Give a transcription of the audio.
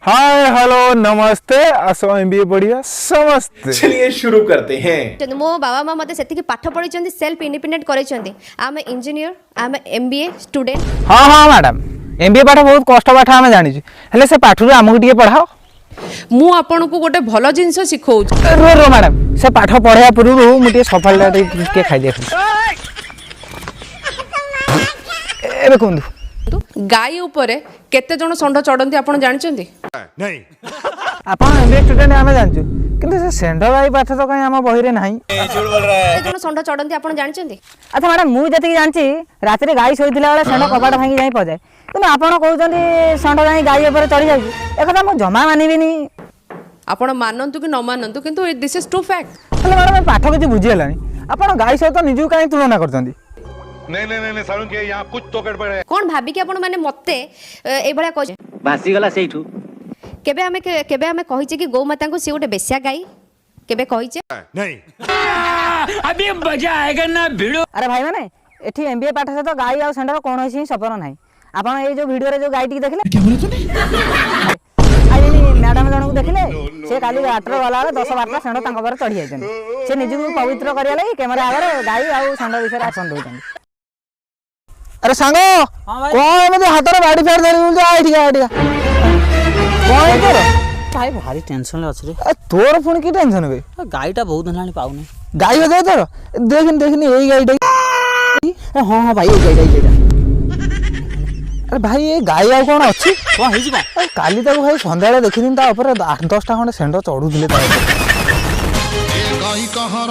Hi hello नमस्ते आसो MBA पढ़िया समस्ते। चलिए शुरू करते हैं। मो बाबा माँ मत से पाठ पढ़ी सेल्फ इंडिपेंडेंट कर आम इंजीनियर आम एमबीए स्टूडेंट। हाँ हाँ मैडम एमबीए पाठ बहुत कष्ट पाठ आम जानी हेले से पाठ आमको टे पढ़ाओ। मु आपन को गोटे भल जिनस शिखौच। रो रो मैडम से पाठ पढ़ाया पूर्व मुझे सफलता टे खाई दिया एबे कहूँ गाई उपरे केते जण षंढ चढ़ती आपण जानचंती नहीं आपन एमबीए स्टूडेंट आम जानचु किंतु से सेंड गाई पाठ तो कहीं आम बही रे नहीं। जण षंढ चढ़ती आपण जानचंती। अच्छा मैडम मुझे जति जानची रात रे गाई शोइथिला बेले सेंड कपाट भांगी जाई पजाए किंतु आपण कहउचंती सेंड गाई गाई ऊपर चढ़ी जाउची ए कथा मु जमा मानिबिनी। आपण मानंतु कि न मानंतु किंतु दिस इज ट्रू फैक्ट। हेले मैडम पाठ किछि बुझी हेलानी आपण गाई सहित निजु काई तुलना करचंती। नहीं सारुण के यहाँ कुछ तो गड़बड़ है। कौन भाबी कि आपण माने मते ए भलिया कह भासी गला सेठू केबे हमें कहिचे कि गौ माता को सी गोटे बेस्या गाई केबे कहिचे नहीं अभी मजा आएगा ना भिड़ो। अरे भाई माने एठी एमबीए पाठ सहित गाई आ सेंडर कोन होइछि सफर नाही आपण ए जो वीडियो रे जो गाई टी देखले क्या बोले तूने आई मैडम जण को देखले से काली वाटर वाला 10-12 सेंड तांको पर चढ़ी जाइछन से निजु पवित्र करिया लागि कैमरा आगे गाई आ सेंड विषय आसन दोइछन। अरे सांगो कौन एमती हाथ में बाड़ी फेर धरी आइटिका कौन तोर भाई भारी टेंशन ले अछि रे। तोर पुणी की टेंशन बे गाईटा बहुत हलानी पाउनी गाई हो जाए तोर देखनी यही गाईटा हां हां भाई गाईटा अरे भाई ये गाई आ कौन अच्छी कोन हेजी बा काली ताको भाई संध्याळे देखिनी ता ऊपर 8-10 टा खंडे सेंड चढ़ुथिले ता गाई कहाँ